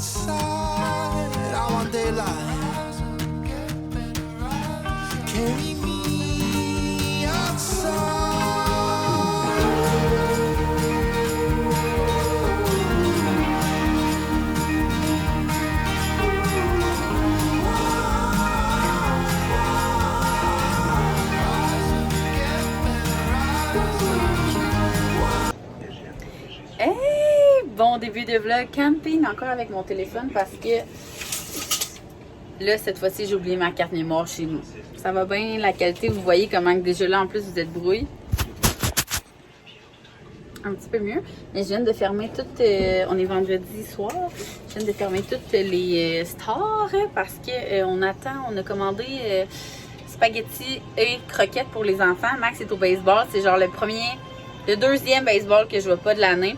outside. I want daylight. Carry me outside. Hey! Bon début de vlog camping encore avec mon téléphone parce que là, cette fois-ci, j'ai oublié ma carte mémoire chez nous. Ça va bien, la qualité, vous voyez comment déjà là, en plus, vous êtes brouillé. Un petit peu mieux. Mais je viens de fermer toutes, on est vendredi soir, je viens de fermer toutes les stars parce que on a commandé spaghettis et croquettes pour les enfants. Max est au baseball, c'est genre le deuxième baseball que je vois pas de l'année.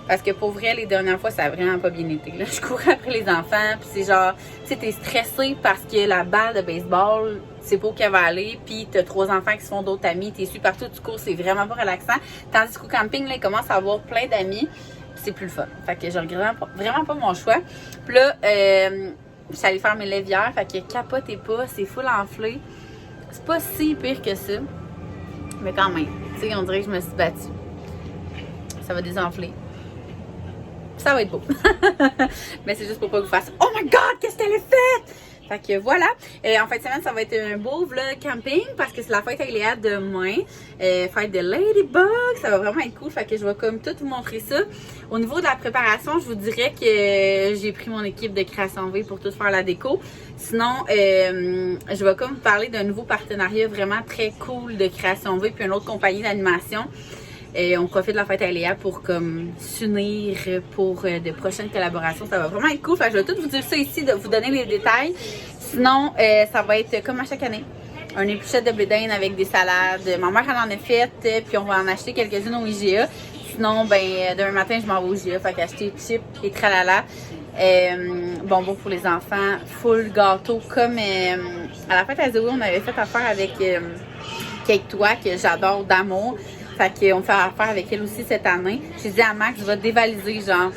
Parce que pour vrai, les dernières fois, ça a vraiment pas bien été. Là, je courais après les enfants, puis c'est genre, tu sais, t'es stressé parce que la balle de baseball, c'est pas au cavaler, puis t'as 3 enfants qui se font d'autres amis, t'es su partout, tu cours, c'est vraiment pas relaxant. Tandis qu'au camping, là, il commence à avoir plein d'amis, puis c'est plus le fun. Fait que je regrette vraiment pas mon choix. Puis là, je suis allée faire mes lèvres hier, fait que capotez pas, c'est full enflé. C'est pas si pire que ça, mais quand même, tu sais, on dirait que je me suis battue. Ça va désenfler. Ça va être beau. Mais c'est juste pour pas que vous fassiez oh my god, qu'est-ce qu'elle a fait? Fait que voilà. En fin de semaine, ça va être un beau vlog camping parce que c'est la fête à Léa demain. Fête de Ladybug. Ça va vraiment être cool. Fait que je vais comme tout vous montrer ça. Au niveau de la préparation, je vous dirais que j'ai pris mon équipe de Création V pour tout faire la déco. Sinon, je vais comme vous parler d'un nouveau partenariat vraiment très cool de Création V puis une autre compagnie d'animation. Et on profite de la fête à Léa pour comme s'unir pour de prochaines collaborations. Ça va vraiment être cool. Fait que je vais tout vous dire ça ici, de vous donner les détails. Sinon, ça va être comme à chaque année. Un épluchette de blé d'Inde avec des salades. Ma mère, elle en a fait, puis on va en acheter quelques-unes au IGA. Sinon, ben demain matin, je m'en vais au IGA. Fait qu'acheter chips et tralala. Bonbons pour les enfants. Full gâteau. Comme à la fête à Zoé, on avait fait affaire avec Cake Toi, que j'adore d'amour. Fait qu'on fait affaire avec elle aussi cette année. J'ai dit à Max, je vais dévaliser genre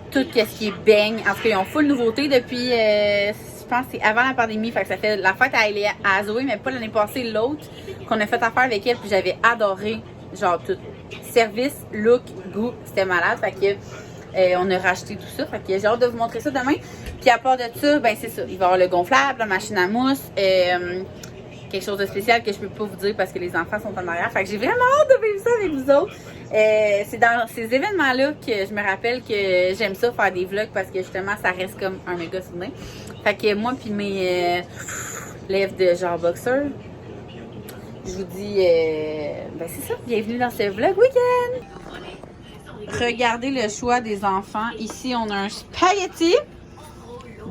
tout ce qui est beigne. En tout cas, ils ont full nouveauté depuis, je pense que c'est avant la pandémie. Fait que ça fait la fête à Zoé, mais pas l'année passée, l'autre, qu'on a fait affaire avec elle. Puis j'avais adoré, genre tout. Service, look, goût, c'était malade. Fait que on a racheté tout ça. Fait que j'ai hâte de vous montrer ça demain. Puis à part de ça, ben c'est ça. Il va y avoir le gonflable, la machine à mousse. Quelque chose de spécial que je peux pas vous dire parce que les enfants sont en arrière. Fait que j'ai vraiment hâte de vivre ça avec vous autres. C'est dans ces événements-là que je me rappelle que j'aime ça faire des vlogs parce que justement ça reste comme un méga souvenir. Fait que moi puis mes lèvres de genre boxeur, je vous dis ben c'est ça, bienvenue dans ce vlog week-end! Regardez le choix des enfants. Ici on a un spaghetti,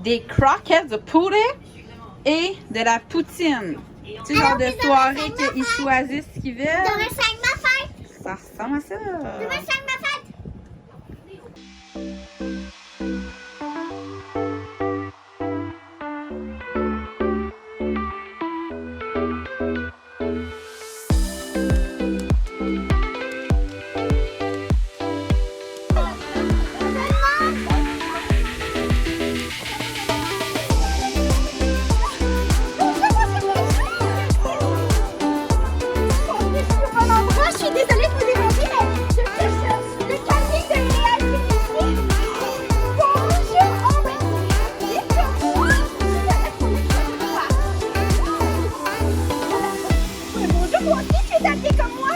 des croquettes de poulet et de la poutine. Tu sais, genre de soirée qu'ils choisissent ce qu'ils veulent. Demain, c'est ma fête. Ça ressemble à ça. Demain, c'est ma fête. Je suis désolée de vous déranger, mais le camping de Léa est ici. Bonjour, on va bonjour, toi aussi, tu es habillée comme moi.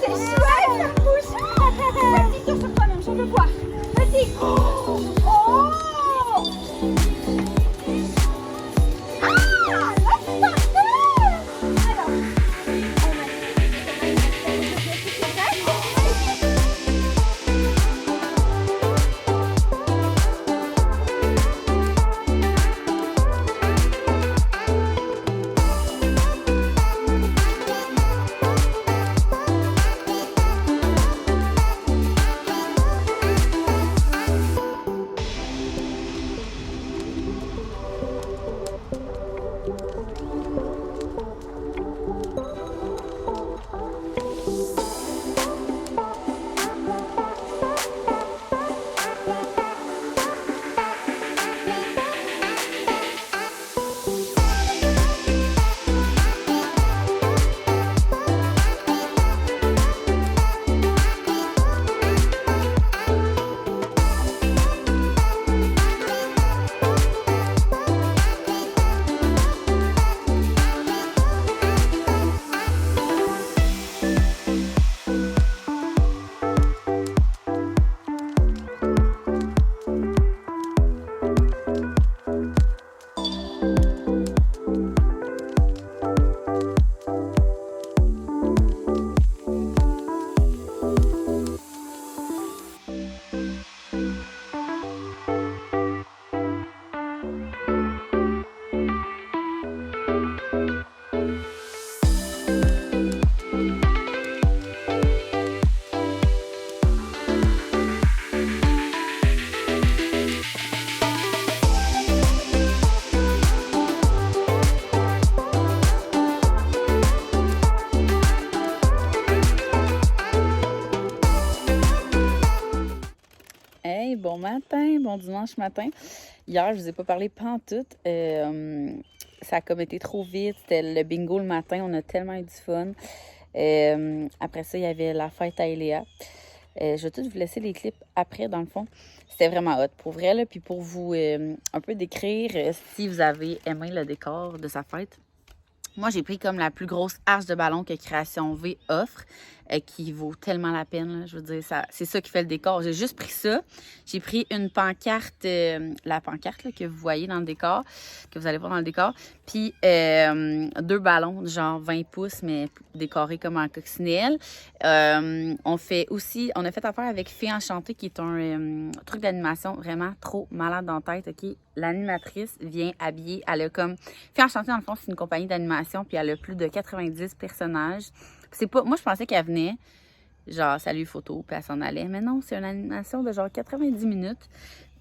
C'est chouette, ça bouge. Vas-y, tire sur toi-même, je veux voir. Vas-y. Oh! Ah, là, c'est parfait. Alors, Hey, bon matin, bon dimanche matin. Hier, je vous ai pas parlé pantoute. Ça a comme été trop vite. C'était le bingo le matin. On a tellement eu du fun. Après ça, il y avait la fête à Eléa. Je vais tout vous laisser les clips après, dans le fond. C'était vraiment hot, pour vrai. Là. Puis pour vous un peu décrire si vous avez aimé le décor de sa fête. Moi, j'ai pris comme la plus grosse arche de ballon que Création V offre, qui vaut tellement la peine. Là. Je veux dire, c'est ça qui fait le décor. J'ai juste pris ça. J'ai pris une pancarte, la pancarte là, que vous voyez dans le décor, que vous allez voir dans le décor. Puis 2 ballons, genre 20 pouces, mais décorés comme en coccinelle. On a fait affaire avec Fée Enchantée, qui est un truc d'animation vraiment trop malade dans la tête. OK? L'animatrice vient habiller. Elle a comme. Fée Enchantée, dans le fond, c'est une compagnie d'animation, puis elle a plus de 90 personnages. C'est pas. Moi, je pensais qu'elle venait, genre, salut photo, puis elle s'en allait. Mais non, c'est une animation de genre 90 minutes.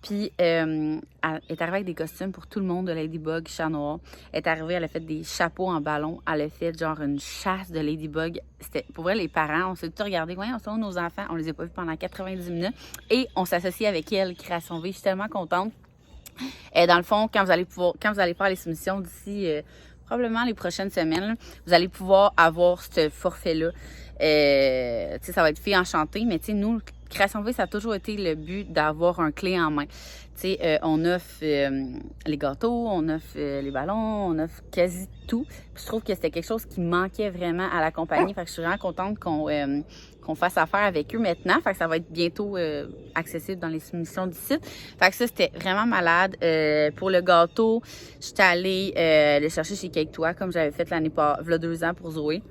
Puis, elle est arrivée avec des costumes pour tout le monde de Ladybug, Chat Noir. Elle est arrivée, elle a fait des chapeaux en ballon. Elle a fait genre une chasse de Ladybug. C'était, pour vrai, les parents, on s'est tout regardé. Voyons, on sont nos enfants. On les a pas vus pendant 90 minutes. Et on s'associe avec elle, Création V. Je suis tellement contente. Et dans le fond, quand vous allez faire les soumissions d'ici probablement les prochaines semaines, là, vous allez pouvoir avoir ce forfait-là. Ça va être Fée Enchantée, mais nous, Création V, ça a toujours été le but d'avoir un clé en main. On offre les gâteaux, on offre les ballons, on offre quasi tout. Puis je trouve que c'était quelque chose qui manquait vraiment à la compagnie. Fait que je suis vraiment contente qu'on fasse affaire avec eux maintenant. Fait que ça va être bientôt accessible dans les soumissions du site. Fait que ça, c'était vraiment malade. Pour le gâteau, j'étais allée le chercher chez Cake Toi, comme j'avais fait l'année passée, il y a 2 ans pour Zoé.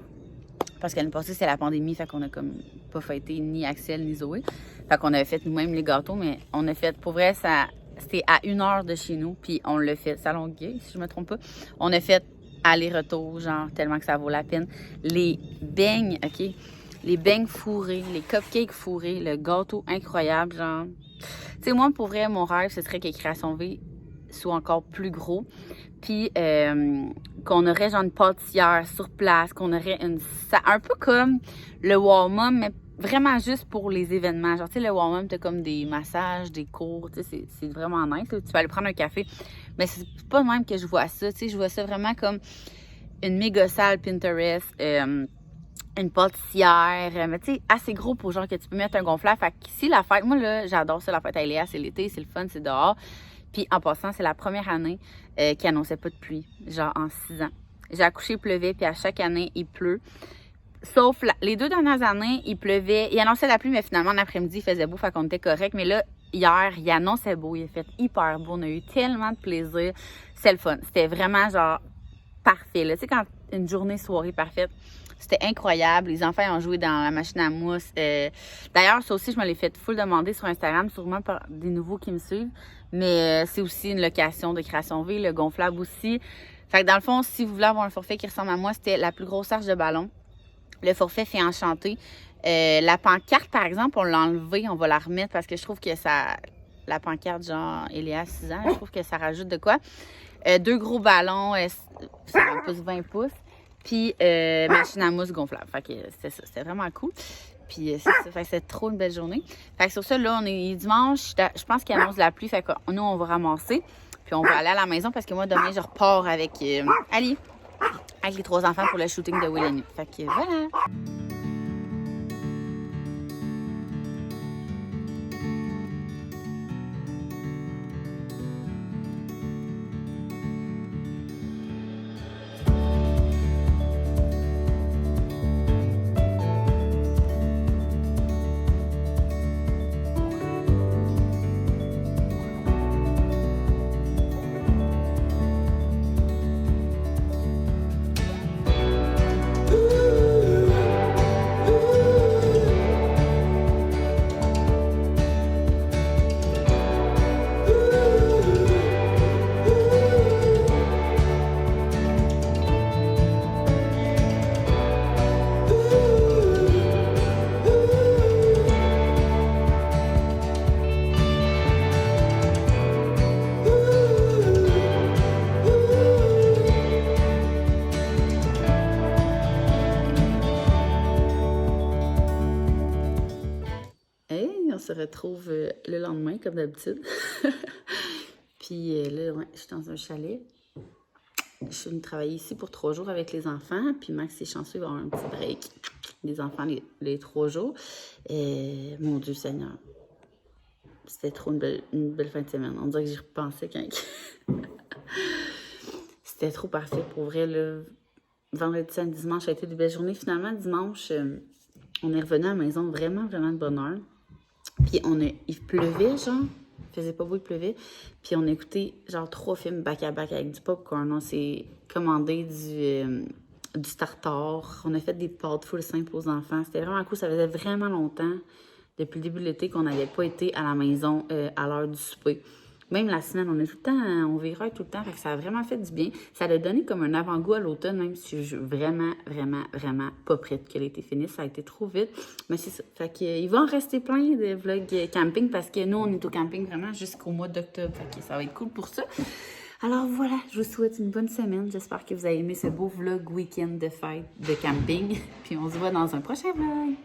Parce qu'année passée, c'est la pandémie, fait qu'on a comme pas fêté ni Axel ni Zoé. Fait qu'on avait fait nous-mêmes les gâteaux, mais on a fait, pour vrai, c'était à 1 heure de chez nous, puis on l'a fait, Salon Gay, si je me trompe pas. On a fait aller-retour, genre, tellement que ça vaut la peine. Les beignes, OK? Les beignes fourrés, les cupcakes fourrés, le gâteau incroyable, genre. Tu sais, moi, pour vrai, mon rêve, ce serait que Création V soit encore plus gros. Puis qu'on aurait genre une pâtissière sur place, qu'on aurait un peu comme le Walmart, mais vraiment juste pour les événements. Genre, tu sais, le Walmart, t'as comme des massages, des cours, tu sais, c'est vraiment nice. Là. Tu peux aller prendre un café. Mais c'est pas de même que je vois ça, tu sais, je vois ça vraiment comme une méga salle Pinterest, une pâtissière, mais tu sais, assez gros pour genre que tu peux mettre un gonflable. Fait que si la fête, moi là, j'adore ça, la fête à Eléa, c'est l'été, c'est le fun, c'est dehors. Puis en passant, c'est la première année qui annonçait pas de pluie, genre en 6 ans. J'ai accouché, il pleuvait, puis à chaque année, il pleut. Sauf les 2 dernières années, il pleuvait. Il annonçait la pluie, mais finalement, l'après-midi, il faisait beau, fait qu'on était correct. Mais là, hier, il annonçait beau, il a fait hyper beau. On a eu tellement de plaisir. C'est le fun. C'était vraiment genre parfait. Tu sais, quand une journée, soirée parfaite, c'était incroyable. Les enfants ont joué dans la machine à mousse. D'ailleurs, ça aussi, je me l'ai fait full demander sur Instagram, sûrement par des nouveaux qui me suivent. Mais c'est aussi une location de Création V, le gonflable aussi. Fait que dans le fond, si vous voulez avoir un forfait qui ressemble à moi, c'était la plus grosse arche de ballon. Le forfait Fée Enchantée. La pancarte, par exemple, on l'a enlevée, on va la remettre parce que je trouve que ça... La pancarte, genre, Eléa 6 ans, je trouve que ça rajoute de quoi. 2 gros ballons, ça va plus 20 pouces. Puis, machine à mousse gonflable. Fait que c'était ça. C'était vraiment cool. Puis, c'est ça. Fait que c'était trop une belle journée. Fait que sur ça, là, on est dimanche. Je pense qu'il annonce la pluie. Fait que nous, on va ramasser. Puis, on va aller à la maison parce que moi, demain, je repars avec Ali. Avec les 3 enfants pour le shooting de Will and You. Fait que voilà. se retrouve le lendemain, comme d'habitude. Puis là, ouais, je suis dans un chalet. Je suis venue travailler ici pour 3 jours avec les enfants. Puis Max est chanceux, il va avoir un petit break. Les enfants, les 3 jours. Et mon Dieu Seigneur. C'était trop une belle fin de semaine. On dirait que j'y repensais quand... C'était trop parfait. Pour vrai, le vendredi, samedi, dimanche, ça a été de belles journées. Finalement, dimanche, on est revenu à la maison vraiment, vraiment de bonne heure. Puis il pleuvait, genre. Il faisait pas beau, il pleuvait. Puis on a écouté, genre, 3 films back-à-back avec du popcorn. On s'est commandé du tartare. On a fait des pâtes full simples aux enfants. C'était vraiment cool. Ça faisait vraiment longtemps, depuis le début de l'été, qu'on n'avait pas été à la maison à l'heure du souper. Même la semaine, on est tout le temps, on virait tout le temps. Fait que ça a vraiment fait du bien. Ça a donné comme un avant-goût à l'automne, même si je suis vraiment, vraiment, vraiment pas prête que l'été finisse. Ça a été trop vite. Mais c'est ça. Fait qu'il va en rester plein de vlogs camping parce que nous, on est au camping vraiment jusqu'au mois d'octobre. Fait que ça va être cool pour ça. Alors voilà, je vous souhaite une bonne semaine. J'espère que vous avez aimé ce beau vlog week-end de fête de camping. Puis on se voit dans un prochain vlog.